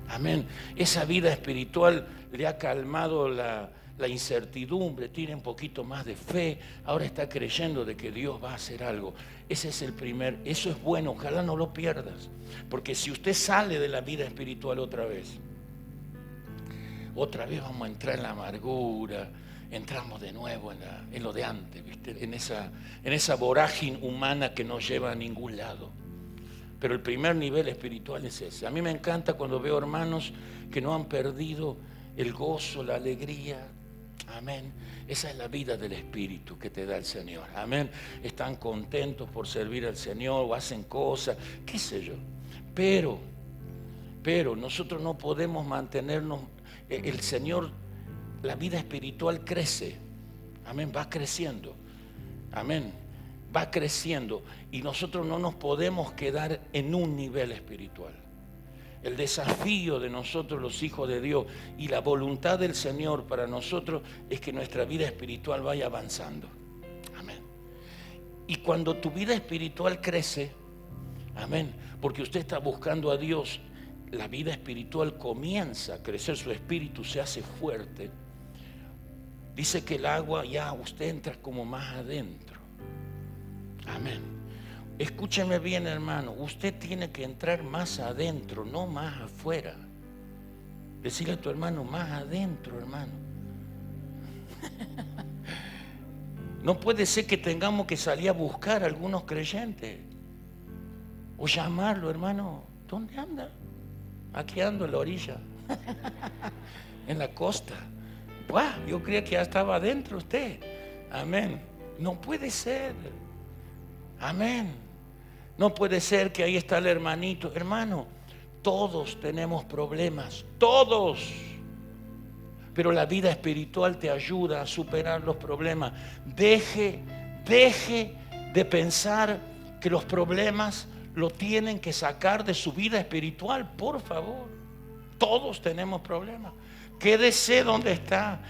amén. Esa vida espiritual le ha calmado la incertidumbre, tiene un poquito más de fe, ahora está creyendo de que Dios va a hacer algo. Ese es eso es bueno, ojalá no lo pierdas, porque si usted sale de la vida espiritual otra vez vamos a entrar en la amargura. Entramos de nuevo en lo de antes, ¿viste? En esa vorágine humana que no lleva a ningún lado. Pero el primer nivel espiritual es ese. A mí me encanta cuando veo hermanos que no han perdido el gozo, la alegría. Amén. Esa es la vida del Espíritu que te da el Señor. Amén. Están contentos por servir al Señor o hacen cosas, qué sé yo. Pero nosotros no podemos mantenernos. El Señor, la vida espiritual crece, amén, va creciendo, amén, va creciendo y nosotros no nos podemos quedar en un nivel espiritual. El desafío de nosotros los hijos de Dios y la voluntad del Señor para nosotros es que nuestra vida espiritual vaya avanzando, amén. Y cuando tu vida espiritual crece, amén, porque usted está buscando a Dios, la vida espiritual comienza a crecer, su espíritu se hace fuerte. Dice que el agua ya usted entra como más adentro. Amén. Escúcheme bien, hermano. Usted tiene que entrar más adentro, no más afuera. Decirle a tu hermano, más adentro, hermano. No puede ser que tengamos que salir a buscar a algunos creyentes. O llamarlo, hermano. ¿Dónde anda? Aquí ando en la orilla. En la costa. ¡Buah! Yo creía que ya estaba adentro usted. Amén. No puede ser. Amén. No puede ser que ahí está el hermanito. Hermano, todos tenemos problemas. Todos. Pero la vida espiritual te ayuda a superar los problemas. Deje de pensar que los problemas lo tienen que sacar de su vida espiritual, por favor. Todos tenemos problemas. Quédese donde está.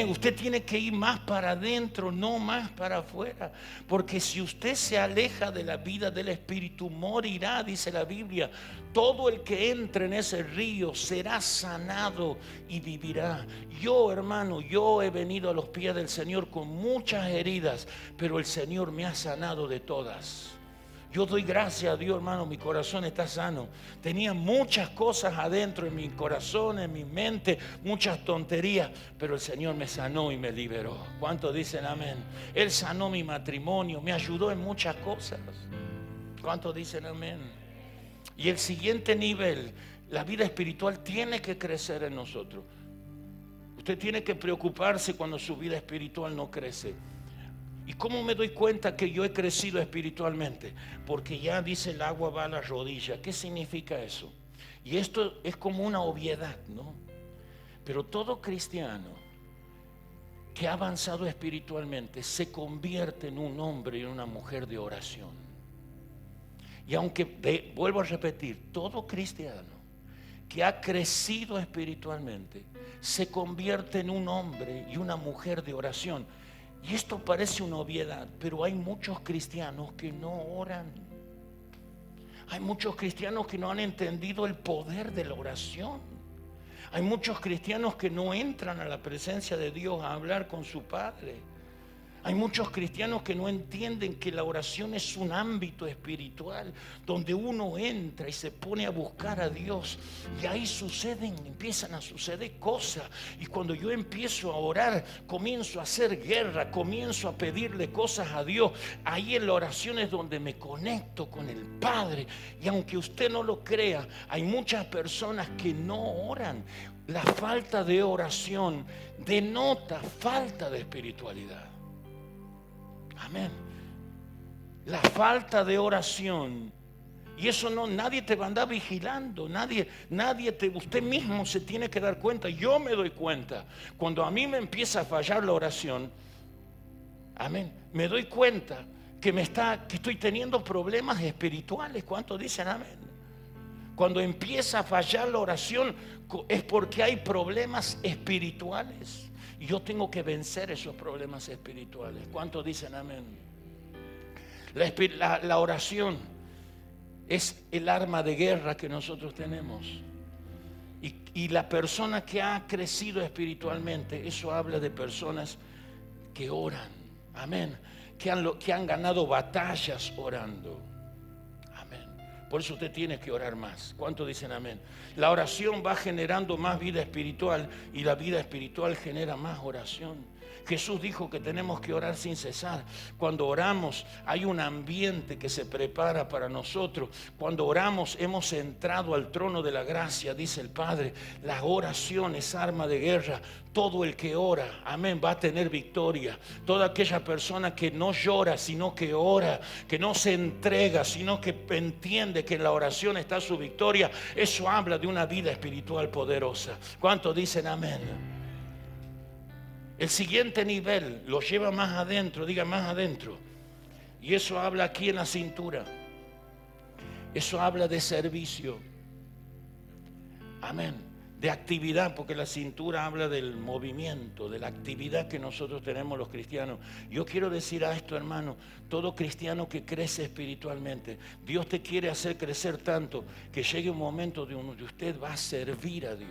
Usted tiene que ir más para adentro, no más para afuera. Porque si usted se aleja de la vida del Espíritu, morirá, dice la Biblia. Todo el que entre en ese río será sanado y vivirá. Yo, hermano, yo he venido a los pies del Señor con muchas heridas, pero el Señor me ha sanado de todas. Yo doy gracias a Dios, hermano, mi corazón está sano. Tenía muchas cosas adentro en mi corazón, en mi mente, muchas tonterías, pero el Señor me sanó y me liberó. ¿Cuántos dicen amén? Él sanó mi matrimonio, me ayudó en muchas cosas. ¿Cuántos dicen amén? Y el siguiente nivel, la vida espiritual tiene que crecer en nosotros. Usted tiene que preocuparse cuando su vida espiritual no crece. ¿Y cómo me doy cuenta que yo he crecido espiritualmente? Porque ya dice el agua va a la rodilla. ¿Qué significa eso? Y esto es como una obviedad, ¿no? Pero todo cristiano que ha avanzado espiritualmente se convierte en un hombre y una mujer de oración. Y aunque, vuelvo a repetir, todo cristiano que ha crecido espiritualmente se convierte en un hombre y una mujer de oración. Y esto parece una obviedad, pero hay muchos cristianos que no oran. Hay muchos cristianos que no han entendido el poder de la oración. Hay muchos cristianos que no entran a la presencia de Dios a hablar con su Padre. Hay muchos cristianos que no entienden que la oración es un ámbito espiritual donde uno entra y se pone a buscar a Dios, y ahí empiezan a suceder cosas, y cuando yo empiezo a orar, comienzo a hacer guerra, comienzo a pedirle cosas a Dios. Ahí en la oración es donde me conecto con el Padre, y aunque usted no lo crea, hay muchas personas que no oran. La falta de oración denota falta de espiritualidad. Amén. La falta de oración. Y eso nadie te va a andar vigilando. Usted mismo se tiene que dar cuenta. Yo me doy cuenta. Cuando a mí me empieza a fallar la oración, amén, me doy cuenta que estoy teniendo problemas espirituales. ¿Cuántos dicen amén? Cuando empieza a fallar la oración es porque hay problemas espirituales. Y yo tengo que vencer esos problemas espirituales. ¿Cuántos dicen amén? La oración es el arma de guerra que nosotros tenemos. Y la persona que ha crecido espiritualmente, eso habla de personas que oran. Amén. Que han ganado batallas orando. Por eso usted tiene que orar más. ¿Cuántos dicen amén? La oración va generando más vida espiritual, y la vida espiritual genera más oración. Jesús dijo que tenemos que orar sin cesar. Cuando oramos hay un ambiente que se prepara para nosotros. Cuando oramos hemos entrado al trono de la gracia, dice el Padre. La oración es arma de guerra. Todo el que ora, amén, va a tener victoria. Toda aquella persona que no llora, sino que ora, que no se entrega, sino que entiende que en la oración está su victoria, eso habla de una vida espiritual poderosa. ¿Cuántos dicen amén? El siguiente nivel lo lleva más adentro, diga más adentro. Y eso habla aquí en la cintura. Eso habla de servicio. Amén. De actividad, porque la cintura habla del movimiento, de la actividad que nosotros tenemos los cristianos. Yo quiero decir a esto, hermano, todo cristiano que crece espiritualmente, Dios te quiere hacer crecer tanto que llegue un momento donde usted va a servir a Dios.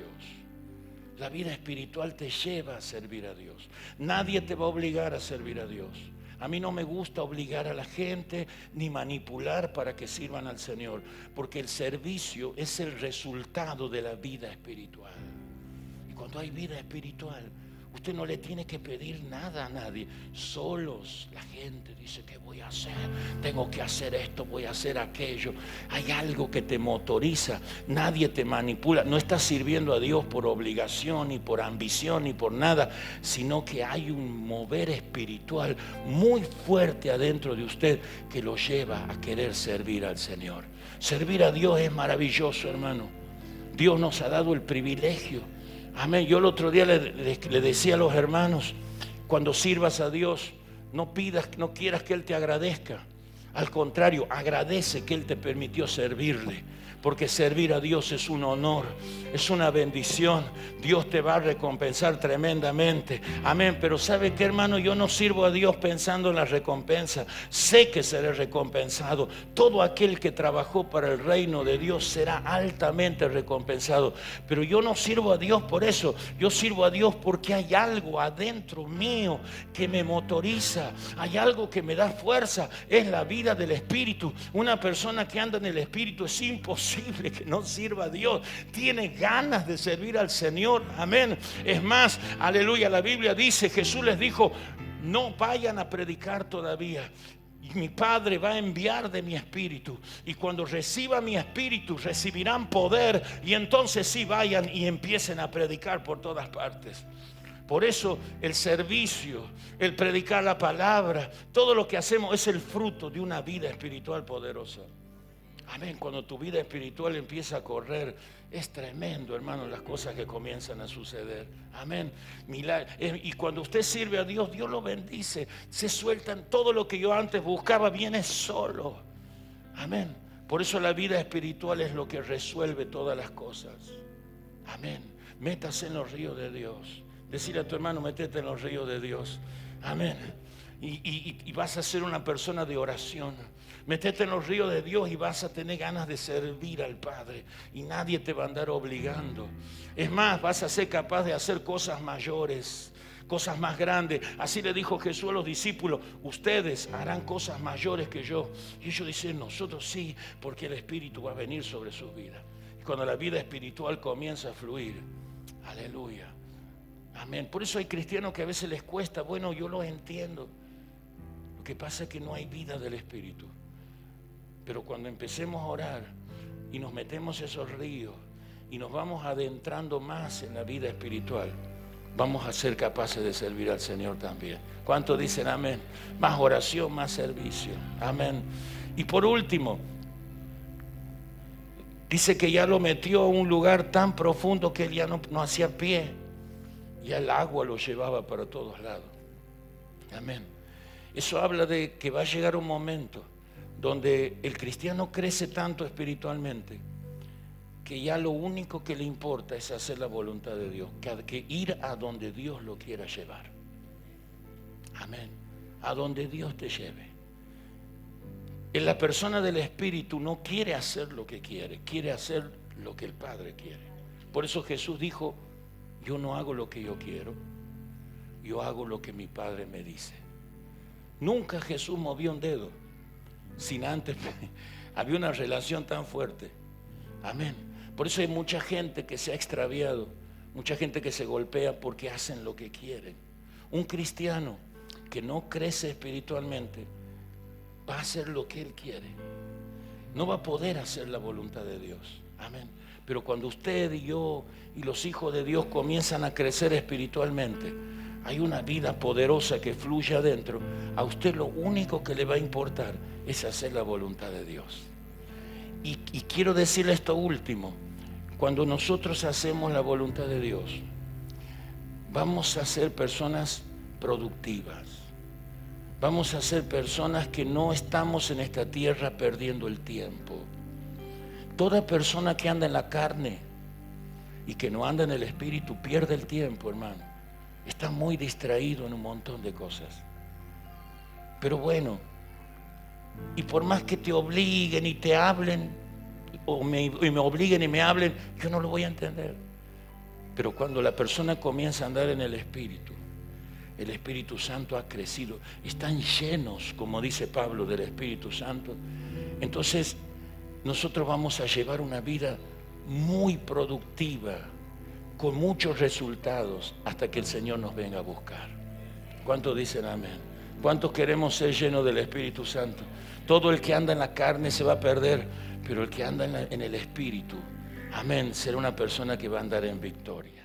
La vida espiritual te lleva a servir a Dios. Nadie te va a obligar a servir a Dios. A mí no me gusta obligar a la gente ni manipular para que sirvan al Señor, porque el servicio es el resultado de la vida espiritual. Y cuando hay vida espiritual, usted no le tiene que pedir nada a nadie. Solos la gente dice: ¿qué voy a hacer? Tengo que hacer esto, voy a hacer aquello. Hay algo que te motoriza. Nadie te manipula. No estás sirviendo a Dios por obligación, ni por ambición, ni por nada, sino que hay un mover espiritual muy fuerte adentro de usted que lo lleva a querer servir al Señor. Servir a Dios es maravilloso, hermano. Dios nos ha dado el privilegio. Amén. Yo el otro día le decía a los hermanos: cuando sirvas a Dios, no quieras que Él te agradezca. Al contrario, agradece que Él te permitió servirle. Porque servir a Dios es un honor, es una bendición. Dios te va a recompensar tremendamente. Amén. Pero ¿sabe qué, hermano? Yo no sirvo a Dios pensando en la recompensa. Sé que seré recompensado. Todo aquel que trabajó para el reino de Dios será altamente recompensado. Pero yo no sirvo a Dios por eso. Yo sirvo a Dios porque hay algo adentro mío que me motoriza. Hay algo que me da fuerza. Es la vida del Espíritu. Una persona que anda en el Espíritu es imposible que no sirva a Dios. Tiene ganas de servir al Señor. Amén. Es más, aleluya, la Biblia dice, Jesús les dijo: no vayan a predicar todavía. Y mi Padre va a enviar de mi espíritu. Y cuando reciba mi espíritu, recibirán poder. Y entonces sí, vayan y empiecen a predicar por todas partes. Por eso el servicio, el predicar la palabra, todo lo que hacemos es el fruto de una vida espiritual poderosa. Amén. Cuando tu vida espiritual empieza a correr, es tremendo, hermano, las cosas que comienzan a suceder. Amén. Y cuando usted sirve a Dios, Dios lo bendice. Se sueltan todo lo que yo antes buscaba, viene solo. Amén. Por eso la vida espiritual es lo que resuelve todas las cosas. Amén. Métase en los ríos de Dios. Decirle a tu hermano: métete en los ríos de Dios. Amén. Y vas a ser una persona de oración. Metete en los ríos de Dios y vas a tener ganas de servir al Padre. Y nadie te va a andar obligando. Es más, vas a ser capaz de hacer cosas mayores, cosas más grandes. Así le dijo Jesús a los discípulos: ustedes harán cosas mayores que yo. Y ellos dicen: nosotros sí, porque el Espíritu va a venir sobre sus vidas. Y cuando la vida espiritual comienza a fluir, aleluya, amén. Por eso hay cristianos que a veces les cuesta. Bueno, yo lo entiendo. Lo que pasa es que no hay vida del Espíritu. Pero cuando empecemos a orar y nos metemos esos ríos y nos vamos adentrando más en la vida espiritual, vamos a ser capaces de servir al Señor también. ¿Cuántos dicen amén? Más oración, más servicio. Amén. Y por último, dice que ya lo metió a un lugar tan profundo que él ya no hacía pie. Ya el agua lo llevaba para todos lados. Amén. Eso habla de que va a llegar un momento donde el cristiano crece tanto espiritualmente que ya lo único que le importa es hacer la voluntad de Dios, que ir a donde Dios lo quiera llevar. Amén. A donde Dios te lleve. En la persona del Espíritu no quiere hacer lo que quiere, quiere hacer lo que el Padre quiere. Por eso Jesús dijo: yo no hago lo que yo quiero, yo hago lo que mi Padre me dice. Nunca Jesús movió un dedo sin antes había una relación tan fuerte. Amén. Por eso hay mucha gente que se ha extraviado, mucha gente que se golpea porque hacen lo que quieren. Un cristiano que no crece espiritualmente va a hacer lo que él quiere. No va a poder hacer la voluntad de Dios. Amén. Pero cuando usted y yo y los hijos de Dios comienzan a crecer espiritualmente, hay una vida poderosa que fluye adentro. A usted lo único que le va a importar es hacer la voluntad de Dios. Y quiero decirle esto último: cuando nosotros hacemos la voluntad de Dios, vamos a ser personas productivas. Vamos a ser personas que no estamos en esta tierra perdiendo el tiempo. Toda persona que anda en la carne y que no anda en el Espíritu pierde el tiempo, hermano. Está muy distraído en un montón de cosas. Pero bueno, y por más que te obliguen y te hablen, y me obliguen y me hablen, yo no lo voy a entender. Pero cuando la persona comienza a andar en el Espíritu Santo ha crecido, están llenos, como dice Pablo, del Espíritu Santo. Entonces nosotros vamos a llevar una vida muy productiva, con muchos resultados, hasta que el Señor nos venga a buscar. ¿Cuántos dicen amén? ¿Cuántos queremos ser llenos del Espíritu Santo? Todo el que anda en la carne se va a perder, pero el que anda en el Espíritu, amén, será una persona que va a andar en victoria.